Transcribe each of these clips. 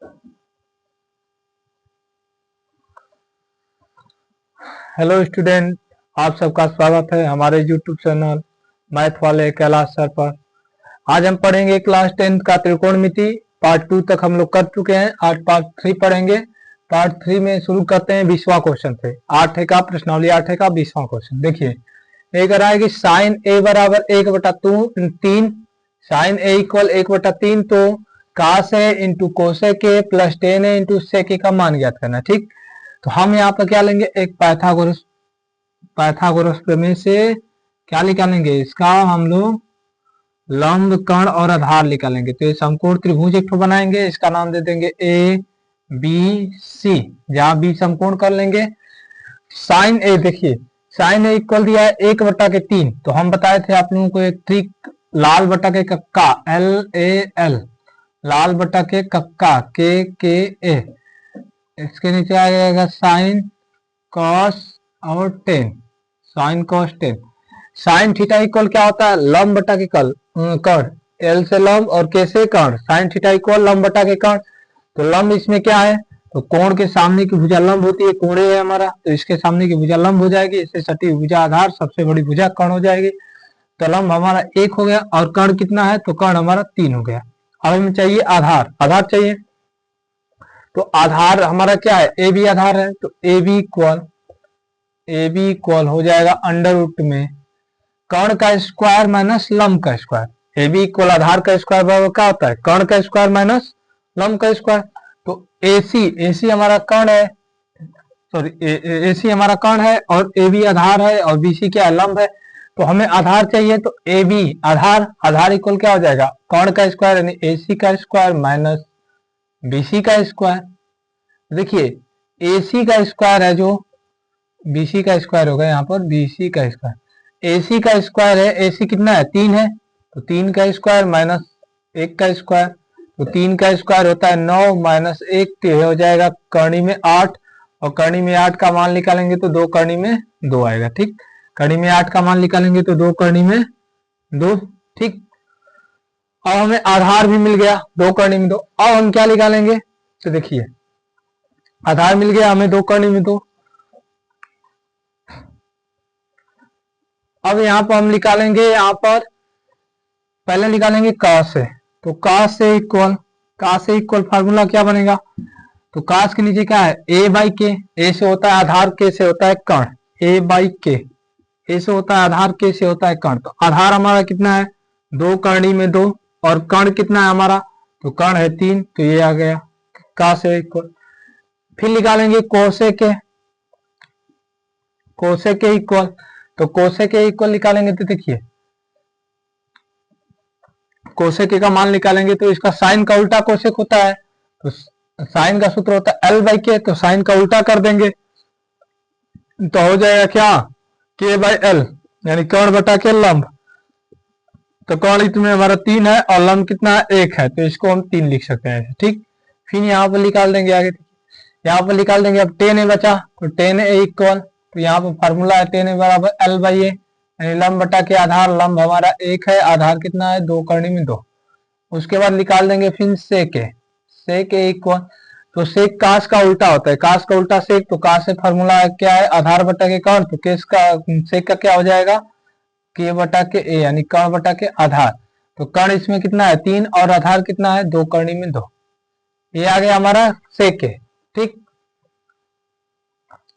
Hello student, आप सबका स्वागत है हमारे यूट्यूब चैनल मैथ वाले कैलाश सर पर। आज हम पढ़ेंगे क्लास 10 का त्रिकोणमिति पार्ट 2 तक हम लोग कर चुके हैं। आज पार्ट 3 पढ़ेंगे। पार्ट 3 में शुरू करते हैं 20वां क्वेश्चन से। 8 का प्रश्नावली 8 का 20वां क्वेश्चन देखिए। एक रहा है कि साइन ए बराबर 1/3, साइन ए इक्वल 1/3, तो cos A into cosec A plus tan A into sec A का मान ज्ञात करना। ठीक, तो हम यहाँ पर क्या लेंगे, एक पाइथागोरस प्रमेय से क्या निकालेंगे, इसका हम लोग लंब कर्ण और आधार निकालेंगे। तो ये समकोण त्रिभुज एक बनाएंगे, इसका नाम दे देंगे ए बी सी, जहां बी समकोण कर लेंगे। साइन ए देखिए, साइन ए इक्वल दिया है 1/3, तो हम बताए थे आप लोगों को एक ट्रिक, लाल बटा के कक्का LAL, लाल बटा के कक्का KKA, इसके नीचे आ जाएगा साइन कॉस और ten, sine cos tan. Sine theta equal क्या होता है, लंब बटा के कर्ण, एल से लंब और के से कर्ण। साइन थीटा इक्वल लंब बटा के कर्ण, तो लंब इसमें क्या है, तो कोण के सामने की भुजा लंब होती है, कोणे है हमारा, तो इसके सामने की भुजा लंब हो जाएगी, इससे सटी भुजा आधार, सबसे बड़ी भुजा कर्ण हो जाएगी। तो लंब हमारा 1 हो गया और कर्ण कितना है, तो कर्ण हमारा 3 हो गया। अब हमें चाहिए आधार, आधार चाहिए, तो आधार हमारा क्या है, ए बी आधार है, तो ए बी इक्वल हो जाएगा अंडर रूट में कर्ण का स्क्वायर माइनस लंब का स्क्वायर। ए बी इक्वल आधार का स्क्वायर बराबर क्या होता है, कर्ण का स्क्वायर माइनस लंब का स्क्वायर। तो एसी हमारा कर्ण है, सॉरी एसी हमारा कर्ण है और ए बी आधार है और बीसी क्या है, लंब है। तो हमें आधार चाहिए, तो ए बी आधार इक्वल क्या हो जाएगा, कर्ण का स्क्वायर यानी एसी का स्क्वायर माइनस बीसी का स्क्वायर। देखिए एसी का स्क्वायर है जो बीसी का स्क्वायर होगा, यहाँ पर बीसी का स्क्वायर, एसी का स्क्वायर है, एसी कितना है 3 है, तो 3 का स्क्वायर माइनस 1 का स्क्वायर, तो 3 का स्क्वायर होता है 9 माइनस 1, तो हो जाएगा करनी में 8, और करनी में 8 का मान निकालेंगे तो 2 करनी में 2 आएगा। ठीक, करनी में 8 का मान निकालेंगे तो 2 करनी में 2। ठीक, अब हमें आधार भी मिल गया, 2 करनी में 2। अब हम क्या निकालेंगे, तो देखिए आधार मिल गया हमें 2 करनी में 2। अब यहाँ पर हम निकालेंगे, यहाँ पर पहले निकालेंगे कास से, तो कास से इक्वल फार्मूला क्या बनेगा, तो कास के नीचे क्या है, ए बाई के, ए से होता है आधार, के से होता है कर्ण, ए बाई के, ए से होता है आधार, के से होता है कर्ण। तो आधार हमारा कितना है 2 करनी में 2, और कर्ण कितना है हमारा, तो कर्ण है 3, तो ये आ गया कास से इक्वल। फिर निकालेंगे कोसे के इक्वल, तो कोसेक के इक्वल निकालेंगे, तो देखिए कोसेक का मान निकालेंगे तो इसका साइन का उल्टा कोसेक होता है, तो साइन का सूत्र होता है L बाई के, तो साइन का उल्टा कर देंगे तो हो जाएगा क्या, K बाई L, यानी कर्ण बटा के लंब। तो कर्ण इसमें हमारा 3 है और लंब कितना है 1 है, तो इसको हम 3 लिख सकते हैं। ठीक, फिर यहाँ पर निकाल देंगे आगे, यहाँ पर निकाल देंगे। अब 10 ए बचा, तो 10 ए इक्वल, तो यहाँ पर फॉर्मूला है 10 ए बराबर L बाई ए, यानी लंब बटा के आधार, लंब हमारा 1 है, आधार कितना है 2 करनी में 2। उसके बाद निकाल देंगे फिर सेक ए इक्वल, तो सेक कास का उल्टा होता है, कास का उल्टा सेक, तो कास से फॉर्मूला क्या है आधार बटा के कर्ण, तो केस का सेक का क्या हो जाएगा के बटा के ए, यानी कर्ण बटा के आधार। तो कर्ण इसमें कितना है 3 और आधार कितना है 2 करनी में 2, ये आ गया हमारा सेक ए। ठीक,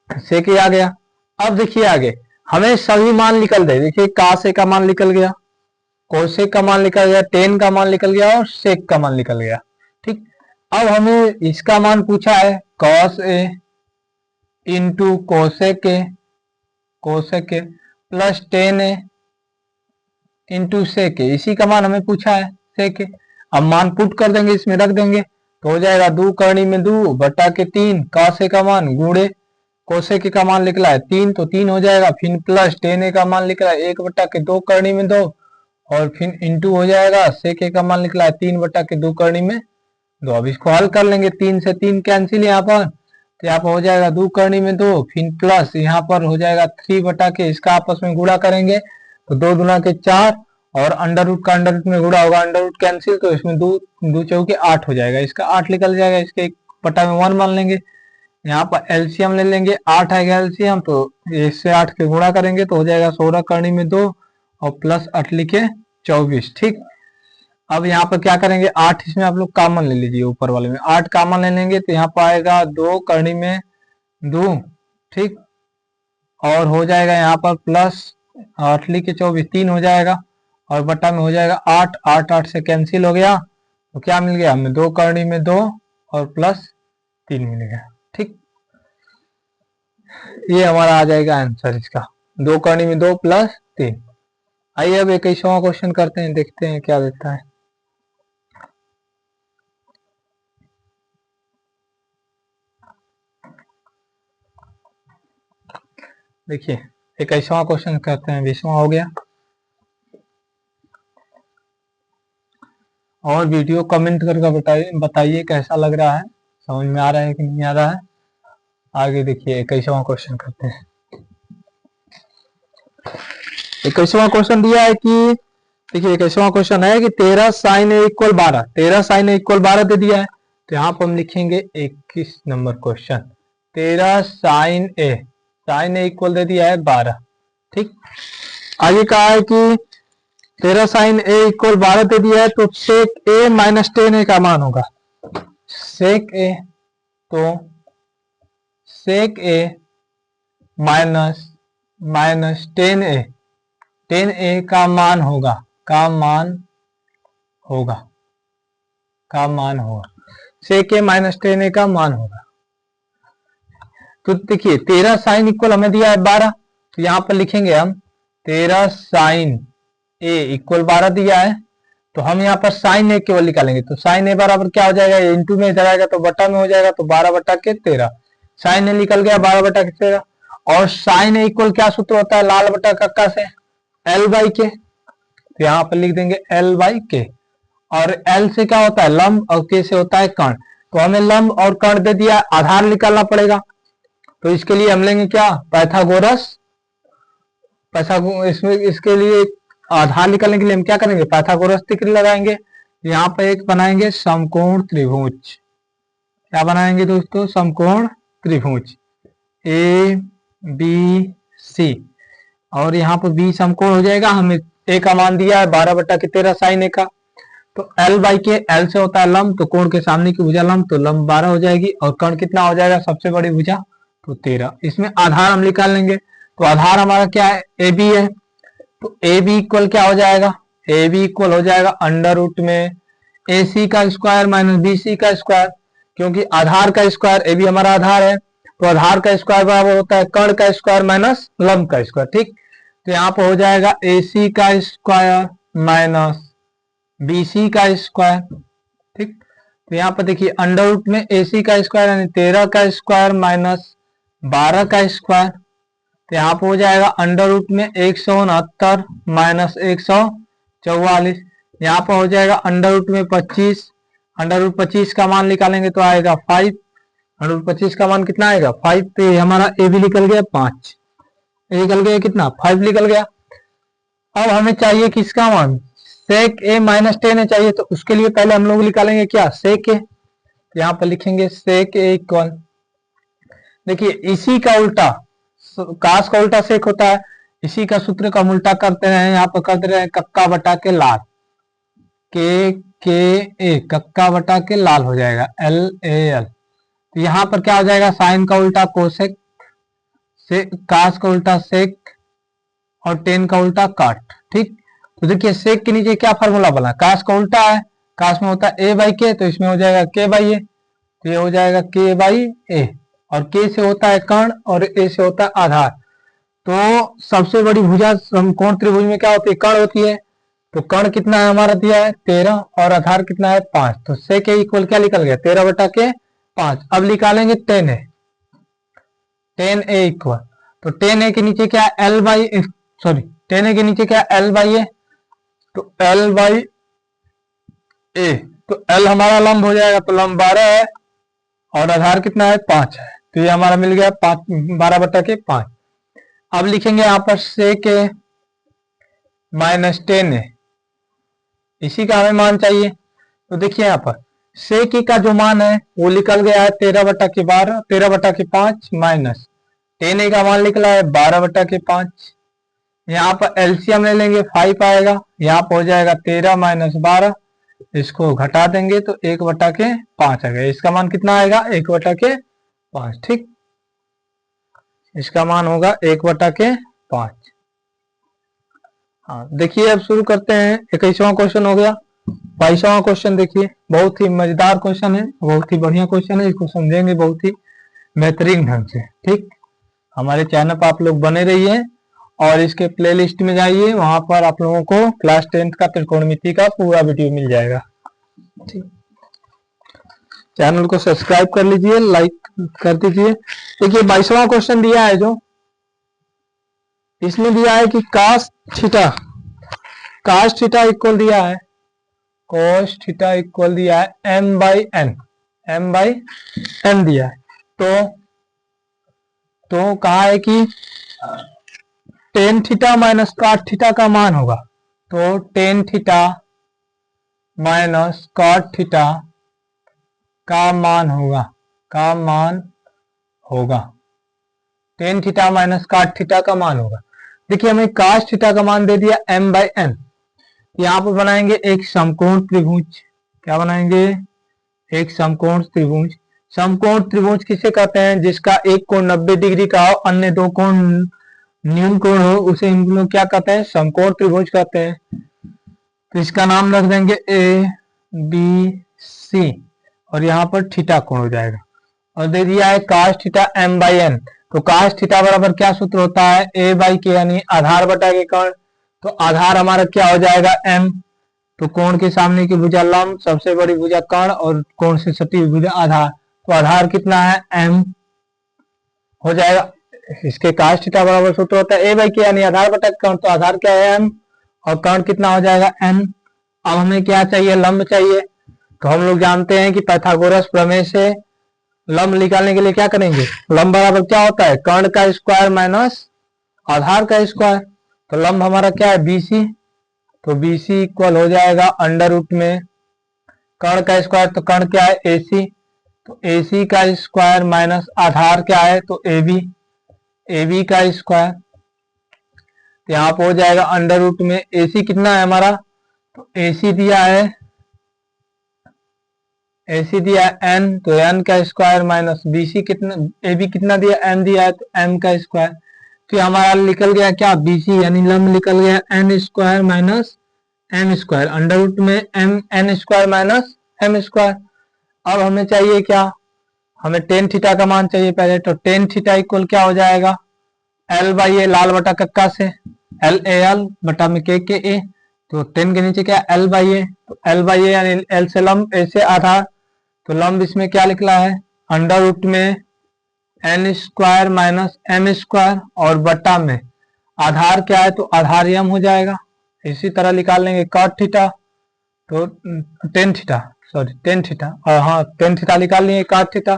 सेक ए आ गया। अब देखिए आगे हमें सभी मान निकल गए, देखिए कास ए का मान निकल गया, कोसेक का मान निकल गया, टेन का मान निकल गया और सेक का मान निकल गया। ठीक, अब हमें इसका मान पूछा है cos A into cosec A plus 10 A into sec A, इसी का मान हमें पूछा है सेक ए। अब मान पुट कर देंगे, इसमें रख देंगे, तो हो जाएगा 2 करनी में 2 बटा के 3, कॉस ए का मान गुणे कोसेक का मान निकला है 3, तो 3 हो जाएगा, फिर प्लस 10 ए का मान निकला है 1 बटा के 2 करनी में 2, और फिर इंटू हो जाएगा सेक का मान निकला है 3 बटा के 2 करनी में 2। अब इसको हल कर लेंगे, 3 से 3 कैंसिल यहाँ पर, तो यहाँ पर हो जाएगा 2 करनी में 2, फिर प्लस यहाँ पर हो जाएगा 3 बटा के, इसका आपस में गुणा करेंगे तो 2 दूना के 4 और अंडर रूट का अंडर रूट में गुणा होगा, अंडर रूट कैंसिल, तो इसमें दो दो चौके 8 हो जाएगा, इसका 8 निकल जाएगा, इसके एक बटा में 1 मान लेंगे। यहाँ पर एलसीएम ले लेंगे, 8 आएगा एलसीएम, तो इससे 8 के गुणा करेंगे तो हो जाएगा 16 करनी में 2 और प्लस 8 लिखे 24। ठीक, अब यहाँ पर क्या करेंगे, 8 इसमें आप लोग कॉमन ले लीजिए, ऊपर वाले में 8 कॉमन ले लेंगे तो यहाँ पर आएगा 2 करनी में 2। ठीक, और हो जाएगा यहाँ पर प्लस 8 लिखे 24 3 हो जाएगा, और बटा में हो जाएगा 8, 8 8 से कैंसिल हो गया, तो क्या मिल गया हमें, 2 करनी में 2 और प्लस 3 मिल गया। ठीक, ये हमारा आ जाएगा आंसर इसका, 2 करनी में 2 प्लस 3। आइए अब 21वां क्वेश्चन करते हैं, देखते हैं क्या देता है। देखिए 21वां क्वेश्चन करते हैं, 20वां हो गया। और वीडियो कमेंट करके बताइए कैसा लग रहा है, समझ में आ रहा है कि नहीं आ रहा है। आगे देखिए 21वां क्वेश्चन करते हैं। 21वां क्वेश्चन दिया है कि, देखिए 21वां क्वेश्चन है कि 13 साइन ए इक्वल 12, 13 साइन ए इक्वल 12 दे दिया है, तो यहाँ पर हम लिखेंगे 21 नंबर क्वेश्चन, 13 साइन ए इक्वल दे दिया है 12। ठीक, आगे कहा है कि 13 साइन ए इक्वल 12 दे दिया है, तो सेक ए माइनस टेन ए का मान होगा, सेक ए, तो सेक ए माइनस टेन ए का मान होगा, सेक ए माइनस टेन ए का मान होगा। तो देखिए 13 साइन इक्वल हमें दिया है 12, तो यहाँ पर लिखेंगे हम 13 साइन ए इक्वल 12 दिया है, तो हम यहाँ पर साइन ए केवल निकालेंगे, तो साइन ए बराबर क्या हो जाएगा, इंटू में इधर आएगा तो बटा में हो जाएगा, तो 12 बटा के 13, साइन ए निकल गया 12 बटा के 13। और साइन ए इक्वल क्या सूत्र होता है, लाल बटा कक्का से एल बाई के, तो यहाँ पर लिख देंगे एल बाई के, और एल से क्या होता है लंब और के से होता है कर्ण, तो हमें लंब और कर्ण दे दिया, आधार निकालना पड़ेगा, तो इसके लिए हम लेंगे क्या, पाइथागोरस, इसके लिए आधार निकालने के लिए हम क्या करेंगे, पाइथागोरस त्रिक लगाएंगे। यहाँ पर एक बनाएंगे समकोण त्रिभुज, क्या बनाएंगे दोस्तों, समकोण त्रिभुज ए बी सी, और यहाँ पर बी समकोण हो जाएगा, हमें ए का मान दिया है 12 बटा के 13 साइन ए का, तो एल बाई के, एल से होता है लंब, तो कोण के सामने की भुजा लंब, तो लंब 12 हो जाएगी, और कर्ण कितना हो जाएगा सबसे बड़ी भुजा, तो 13। इसमें आधार हम निकाल लेंगे, तो आधार हमारा क्या है, ए बी है, तो ए बी इक्वल क्या हो जाएगा, ए बी इक्वल हो जाएगा अंडर रूट में ए सी का स्क्वायर माइनस बी सी का स्क्वायर, क्योंकि आधार का स्क्वायर, ए बी हमारा आधार है, तो आधार का स्क्वायर बराबर होता है कर्ण का स्क्वायर माइनस लंब का स्क्वायर। ठीक, तो यहाँ पर हो जाएगा ए सी का स्क्वायर माइनस बी सी का स्क्वायर। ठीक, तो यहाँ पर देखिए अंडर रूट में ए सी का स्क्वायर यानी 13 का स्क्वायर माइनस 12 का स्क्वायर, तो यहाँ पर हो जाएगा अंडर रूट में 169 माइनस 144, यहाँ पर हो जाएगा अंडर रूट में 25, अंडर रूट 25 का मान निकालेंगे तो आएगा 5, अंडर रूट 25 का मान कितना आएगा 5, तो ये हमारा ए भी निकल गया 5, निकल गया कितना 5 निकल गया। अब हमें चाहिए किसका मान, सेक ए माइनस 10 चाहिए, तो उसके लिए पहले हम लोग निकालेंगे क्या, सेक ए, तो यहाँ पर लिखेंगे सेक ए इक्वल, देखिए इसी का उल्टा, काश का उल्टा सेक होता है, इसी का सूत्र का हम उल्टा करते रहे, यहाँ पर करते रहे कक्का बटा के लाल, के ए कक्का बटा के लाल हो जाएगा एल ए एल, तो यहाँ पर क्या हो जाएगा, साइन का उल्टा कोसेक, से काश का उल्टा सेक, और टेन का उल्टा काट। ठीक, तो देखिए सेक के नीचे क्या फार्मूला बना, काश का उल्टा है, काश में होता है ए बाई के, तो इसमें हो जाएगा के बाई ए, तो ये हो जाएगा के बाई ए, और के से होता है कर्ण और ए से होता है आधार, तो सबसे बड़ी भुजा समकोण त्रिभुज में क्या होती है, कर्ण होती है, तो कर्ण कितना है हमारा दिया है 13 और आधार कितना है 5, तो सेक ए इक्वल क्या निकल गया 13 बटा के 5। अब निकालेंगे 10 ए इक्वल, तो 10 ए के नीचे क्या है एल बाई, सॉरी 10 ए के नीचे क्या है एल बाई ए, तो एल बाई ए, तो एल हमारा लंब हो जाएगा, तो लंब 12 है और आधार कितना है 5 है, तो ये हमारा मिल गया 12 बटा के 5। अब लिखेंगे यहाँ पर सेक ए माइनस 10 ए, इसी का हमें मान चाहिए। तो देखिए यहाँ पर सेक का जो मान है वो निकल गया है 13/12, 13/5 माइनस टेन ए का मान निकला है 12/5। यहाँ पर एलसीएम ले लेंगे 5 आएगा, यहाँ पर हो जाएगा 13 - 12, इसको घटा देंगे तो 1/5 आएगा। इसका मान कितना आएगा? 1/5। ठीक, इसका मान होगा 1/5। हाँ देखिए अब शुरू करते हैं। 21वां क्वेश्चन हो गया। 22वां क्वेश्चन देखिए, बहुत ही मजेदार क्वेश्चन है, बहुत ही बढ़िया क्वेश्चन है, इसको समझेंगे बहुत ही बेहतरीन ढंग से। ठीक, हमारे चैनल पर आप लोग बने रहिए और इसके प्लेलिस्ट में जाइए, वहां पर आप लोगों को क्लास 10th का त्रिकोणमिति का पूरा वीडियो मिल जाएगा। ठीक, चैनल को सब्सक्राइब कर लीजिए, लाइक कर दीजिए। देखिए 22वां क्वेश्चन दिया है, जो इसमें दिया है कि cos थीटा इक्वल दिया है, cos थीटा इक्वल दिया है m/n दिया है। तो कहा है कि tan theta minus cot theta का मान होगा। तो tan theta minus cot theta का मान होगा, tan theta minus cot theta का मान होगा। देखिए हमें cos थीटा का मान दे दिया m/n। यहाँ पर बनाएंगे एक समकोण त्रिभुज। क्या बनाएंगे? एक समकोण त्रिभुज। समकोण त्रिभुज किसे कहते हैं? जिसका एक कोण 90 डिग्री का हो, अन्य दो कोण न्यून कोण हो, उसे हम लोग क्या कहते हैं? समकोण त्रिभुज कहते हैं। तो इसका नाम रख देंगे ABC और यहाँ पर थीटा कोण हो जाएगा। और दे दिया है cos थीटा m/n। तो cos थीटा बराबर क्या सूत्र होता है? a/k, यानी आधार बटा के कोण। तो आधार हमारा क्या हो जाएगा? m। तो कोण के सामने की भुजा लंब, सबसे बड़ी भुजा कर्ण और कोण से सटी हुई भुजा आधार। तो आधार कितना है? m हो जाएगा। इसके cos थीटा बराबर सूत्र होता है a/k, यानी आधार बटा कर्ण। तो आधार क्या है? m और कर्ण कितना हो जाएगा? n। अब हमें क्या चाहिए? लंब चाहिए। तो हम लोग जानते हैं कि पाइथागोरस प्रमेय से लंब निकालने के लिए क्या करेंगे? लंब बराबर क्या होता है? कर्ण का स्क्वायर माइनस आधार का स्क्वायर। तो लंब हमारा क्या है? BC। तो BC इक्वल हो जाएगा अंडर रूट में कर्ण का स्क्वायर। तो कर्ण क्या है? AC। तो AC का स्क्वायर माइनस आधार क्या है? तो AB का स्क्वायर। तो यहाँ पे हो जाएगा अंडर रूट में AC कितना है हमारा? तो AC दिया है n, तो n का स्क्वायर माइनस BC कितना, AB कितना दिया? m दिया है, तो m का स्क्वायर। फिर हमारा निकल गया क्या? BC, यानी लंब निकल गया n square minus m square, under root में n square minus m square. अब हमें चाहिए क्या? हमें टेन थीटा का मान चाहिए पहले। तो टेन थीटा इक्वल क्या हो जाएगा? l/a, लाल बटा कक्का से l/a बटा में k/a। तो टेन के नीचे क्या? l/a। तो l/a यानी l से लंब, a से आधार। तो लंब इसमें क्या निकला है? अंडर रूट में n square minus m square और बटा में आधार क्या है? तो आधार m हो जाएगा। इसी तरह निकाल लेंगे कॉट थीटा। तो टेन थीटा और हाँ टेन थीटा निकाल लेंगे कॉट थीटा।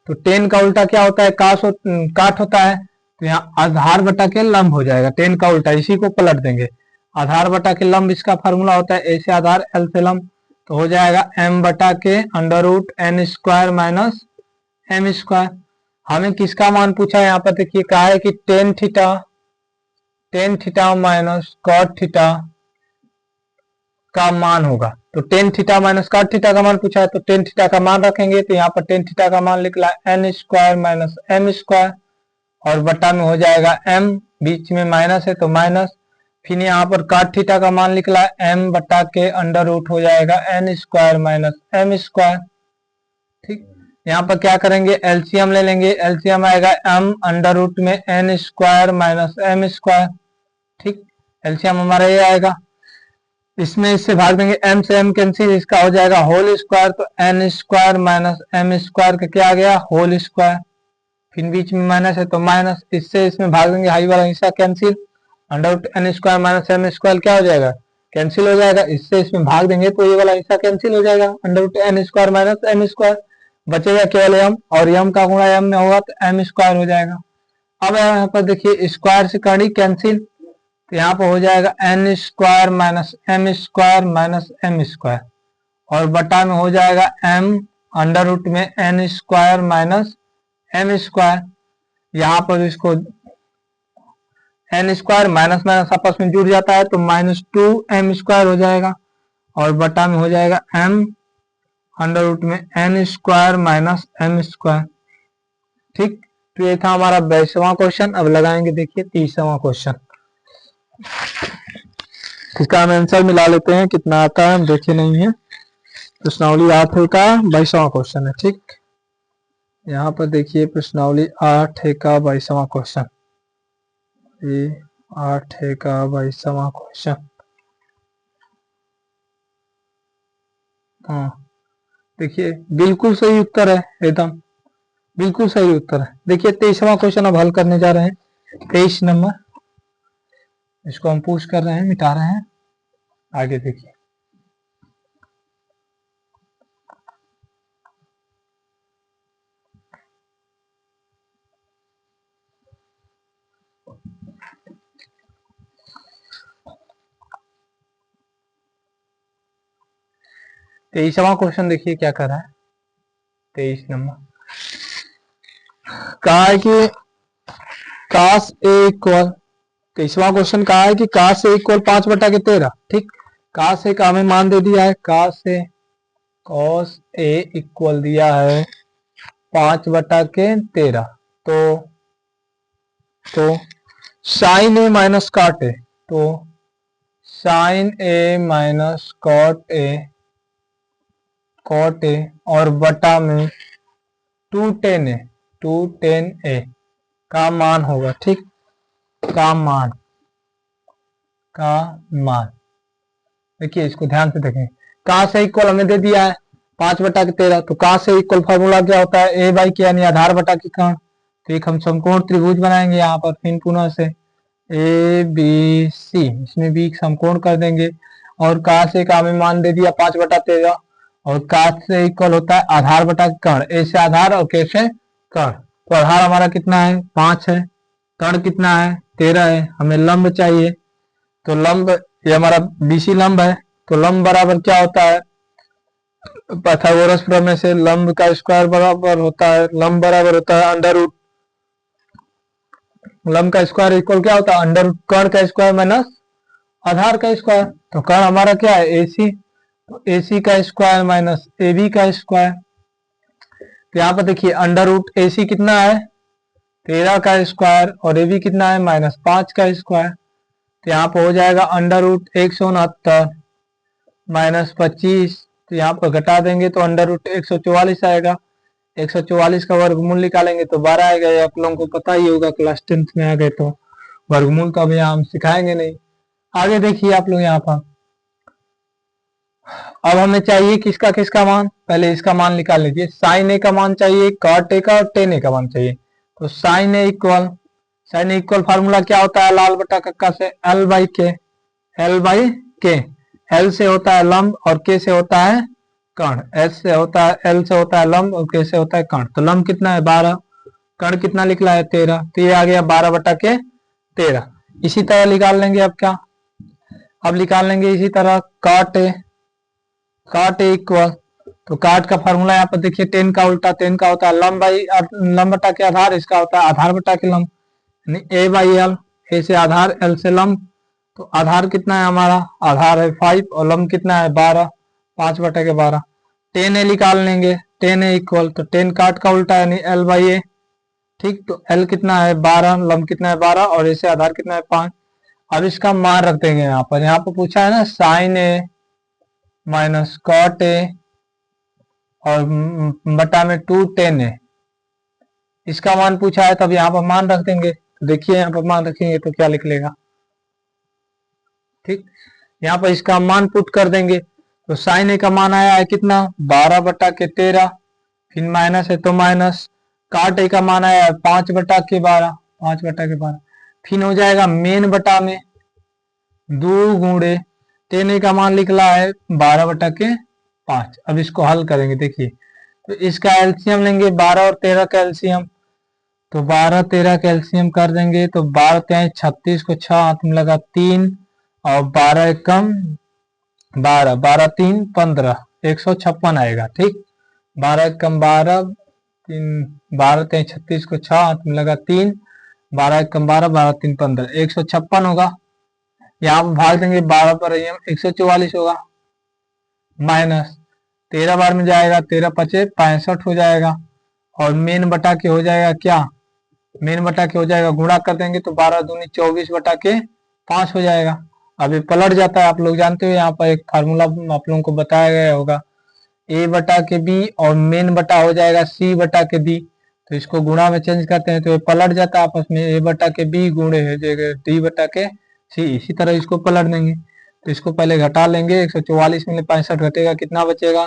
तो टेन का उल्टा क्या होता है? काट होता है। तो यहाँ आधार बटा के लंब हो जाएगा, टेन का उल्टा। इसी को पलट देंगे, आधार बटा के लंब। इसका फॉर्मूला होता है a से आधार, l से लंब। तो हो जाएगा m बटा के under root n square minus m square. हमें किसका मान पूछा है? यहाँ पर देखिए कहा है कि tan theta minus cot theta का मान होगा। तो tan theta minus cot theta का मान पूछा है, तो टेन थीटा का मान रखेंगे। तो यहाँ पर टेन थीटा का मान निकला n square minus m square और बटा में हो जाएगा m, बीच में माइनस है तो माइनस। फिर यहाँ पर कॉट थीटा का मान निकला m बटा के अंडर रूट हो जाएगा n square minus m square. ठीक, यहाँ पर क्या करेंगे? एलसीएम ले लेंगे। एलसीएम आएगा m अंडर रूट में n square minus m square. ठीक, एलसीएम हमारा ये आएगा। इसमें इससे भाग देंगे, m से m कैंसिल, इसका हो जाएगा होल स्क्वायर। तो n square minus m square का क्या आ गया? Whole square. फिर बीच में माइनस है तो माइनस, इससे इसमें भाग देंगे, हाई वाला हिस्सा cancel. Under root n square minus m square क्या हो जाएगा? कैंसिल हो जाएगा। इससे इसमें भाग देंगे तो ये वाला हिस्सा कैंसिल हो जाएगा, under root n square minus m square. बचेगा केवल m, और m का गुणा m में होगा तो m स्क्वायर हो जाएगा। अब यहाँ पर देखिए स्क्वायर से कड़ी कैंसिल, तो यहाँ पर हो जाएगा n square minus m square minus m square, और बटा में हो जाएगा m अंडर रूट में n square minus m square. यहाँ पर इसको n स्क्वायर माइनस माइनस आपस में जुड़ जाता है तो -2m स्क्वायर हो जाएगा, और बटा में हो जाएगा m अंडर रूट में n square minus m square. ठीक, तो ये था हमारा 22वां क्वेश्चन। अब लगाएंगे देखिए 30वां क्वेश्चन। इसका हम आंसर मिला लेते हैं, कितना आता है हम देखे नहीं है। प्रश्नावली 8 का 22वां क्वेश्चन है। ठीक, यहाँ पर देखिए प्रश्नावली 8 का 22वां क्वेश्चन, ये 8 का 22वां क्वेश्चन। हाँ देखिए बिल्कुल सही उत्तर है, एकदम बिल्कुल सही उत्तर है। देखिए 23वां क्वेश्चन अब हल करने जा रहे हैं, 23 नंबर। इसको हम पुश कर रहे हैं, मिटा रहे हैं। आगे देखिए, तेईसवां क्वेश्चन देखिए क्या कर रहा है। 23 नंबर कहा है कि काश ए इक्वल, 23वां क्वेश्चन कहा है कि काश ए इक्वल 5/13। ठीक, काश ए का हमें मान दे दिया है, काश ए कॉस ए इक्वल दिया है 5/13। तो sin A minus cot A, तो sin A minus cot A और बटा में 2tan ए का मान होगा। ठीक, का मान देखिए इसको ध्यान से देखें। का से इक्वल हमें दे दिया है 5/13, तो का से इक्वल फॉर्मूला क्या होता है, ए बाई के यानी आधार बटा की कर्ण। तो एक हम समकोण त्रिभुज बनाएंगे यहाँ पर, फिर पुनः से ए बी सी, इसमें भी समकोण कर देंगे, और का से का हमें मान दे दिया 5/13, और का से इक्वल होता है आधार बटा कर्ण, ए से आधार और के से कर्ण। तो आधार हमारा कितना है 5 है, कर्ण कितना है 13 है, हमें लंब चाहिए। तो लंब ये हमारा बीसी लंब है, तो लंब बराबर क्या होता है, पाइथागोरस प्रमेय से लंब का स्क्वायर बराबर होता है, लंब बराबर होता है अंडर रूट, लंब का स्क्वायर इक्वल क्या होता है अंडर रूट कर्ण का स्क्वायर माइनस आधार का स्क्वायर। तो कर्ण हमारा क्या है एसी, तो एसी का स्क्वायर माइनस ए बी का स्क्वायर। तो यहाँ पर देखिए अंडर रूट एसी कितना है 13 का स्क्वायर, और ए बी कितना है -5 का स्क्वायर। तो यहाँ पर हो जाएगा अंडर रूट 169 -25, तो यहाँ पर घटा देंगे तो अंडर रूट 144 आएगा। 144 का वर्गमूल निकालेंगे तो 12 आएगा। ये आप लोगों को पता ही होगा, क्लास 10th में आ गए तो वर्गमूल तो अभी हम सिखाएंगे नहीं। आगे देखिए आप लोग यहाँ पर, अब हमें चाहिए किसका किसका मान, पहले इसका मान निकाल लीजिए। साइन ए का मान चाहिए, कॉट ए का और टेन ए का मान चाहिए। तो साइन ए इक्वल फार्मूला क्या होता है लाल बटा कक्का से एल बाई के। एल से होता है लंब और के से होता है कर्ण, एस से होता है एल से होता है लंब और के से होता है कर्ण। तो लंब कितना है 12, कर्ण कितना निकला है 13, तो ये आ गया 12/13। इसी तरह निकाल लेंगे अब क्या, अब निकाल लेंगे इसी तरह काट ए इक्वल, तो काट का फार्मूला यहाँ पर देखिए टेन का उल्टा, टेन का होता है लंब बाई लंब बटा के आधार, इसका होता है आधार बटा के लंब, ए बाई एल, ए से आधार एल से लंब। तो आधार कितना है हमारा, आधार है 5 और लंब कितना है 12, 5/12। टेन ए निकाल लेंगे, टेन ए इक्वल, तो टेन काट का उल्टा यानी एल बाई ए। ठीक, तो एल कितना है 12, लंब कितना है 12 और ए से आधार कितना है 5। अब इसका मान रख देंगे यहाँ पर पूछा है ना sine A minus cot A और बटा में 2tan ए, इसका मान पूछा है, तब यहाँ पर मान रख देंगे। तो देखिए यहाँ पर मान रखेंगे तो क्या लिख लेगा। ठीक, यहाँ पर इसका मान पुट कर देंगे, तो साइन ए का मान आया है कितना 12/13, फिर माइनस है तो माइनस, काट ए का मान आया है 5/12, फिर हो जाएगा मेन बटा में 2 गुणे टेन ए का मान निकला है 12/5। अब इसको हल करेंगे, देखिए तो इसका एलसीएम लेंगे 12 और 13 का एलसीएम, तो 12 13 का एलसीएम कर देंगे तो 12 तेईस 36 को 6 हाथ में लगा 3 और 12 एकम 12 12 3 15 156 आएगा। ठीक, 12 एकम 12 3 12 तेईस 36 को 6 हाथ में लगा 3 12 एकम 12 12 3 15 156 होगा। यहाँ पर भाग देंगे 12 पर 144 होगा। माइनस 13 बार में जाएगा 13 पचे 65 हो जाएगा। और मेन बटा के हो जाएगा क्या, मेन बटा के हो जाएगा गुणा कर देंगे तो 12 दूनी 24 बटा के 5 हो जाएगा। अब ये पलट जाता है, आप लोग जानते हो यहाँ पर एक फार्मूला आप लोगों को बताया गया होगा, ए बटा के बी और मेन बटा हो जाएगा सी बटा के डी। तो इसको गुणा में चेंज करते हैं तो ये पलट जाता है आपस में, ए बटा के बी गुणे हो जाएगा डी बटा के सी। इसी तरह इसको पलट देंगे तो इसको पहले घटा लेंगे, 144 में 65 घटेगा कितना बचेगा,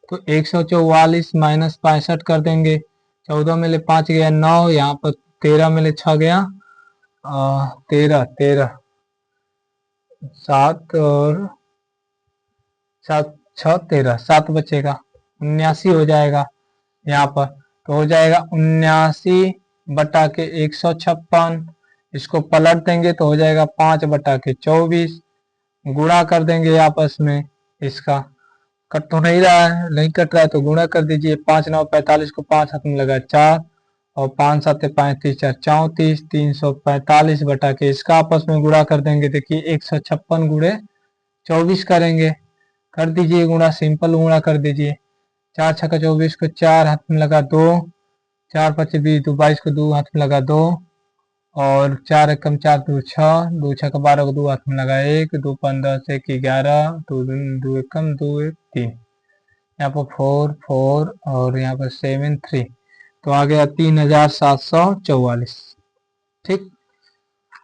तो 144 माइनस 65 कर देंगे। 14 में 5 गया 9, यहाँ पर 13 में 6 गया 13 13 7 और 7 6 13 7 बचेगा 79 हो जाएगा। यहाँ पर तो हो जाएगा 79 बटा के 156। इसको पलट देंगे तो हो जाएगा 5 बटा के 24। गुणा कर देंगे आपस में, इसका कट तो नहीं रहा है, नहीं कट रहा है तो गुणा कर दीजिए। 5 9 45 को 5 हाथ में लगा 4 और 5 7 35 4 34 345 बटा के इसका आपस में गुणा कर देंगे। देखिए 156 गुणे 24 करेंगे, कर दीजिए गुणा, सिंपल गुणा कर दीजिए। 4 छक्का 24 को 4 हाथ में लगा 2, 4 5 20 2 22 को 2 हाथ में लगा 2 और 4 एकम 4 2 6 2 छक्का 12 को 2 हाथ में लगा 1 2 15 से 11 2 एकम 2 1 3, यहाँ पर 4 4 और यहाँ पर 7 3, तो आ गया 3744। ठीक,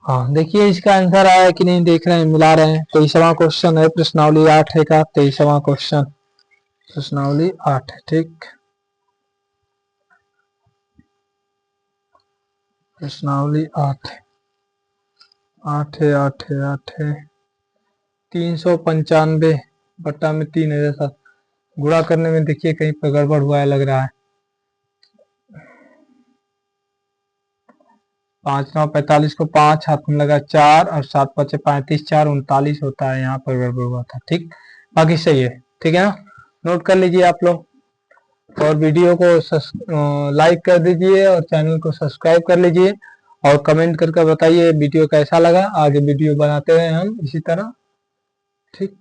हाँ देखिए इसका आंसर आया कि नहीं, देख रहे हैं, मिला रहे हैं। 23वां क्वेश्चन है प्रश्नावली 8 है का 23वां क्वेश्चन प्रश्नावली 8 है। ठीक, प्रश्नावली 8 है 395 बट्टा में 3007 गुणा करने में देखिए कहीं पर गड़बड़ हुआ है लग रहा है। 5 9 45 को 5 हाथ में लगा 4 और 7 5 35 4 39 होता है, यहाँ पर गड़बड़ हुआ था। ठीक, बाकी सही है। ठीक है ना, नोट कर लीजिए आप लोग और वीडियो को लाइक कर दीजिए और चैनल को सब्सक्राइब कर लीजिए और कमेंट करके बताइए वीडियो कैसा लगा, आगे वीडियो बनाते हैं हम इसी तरह। ठीक।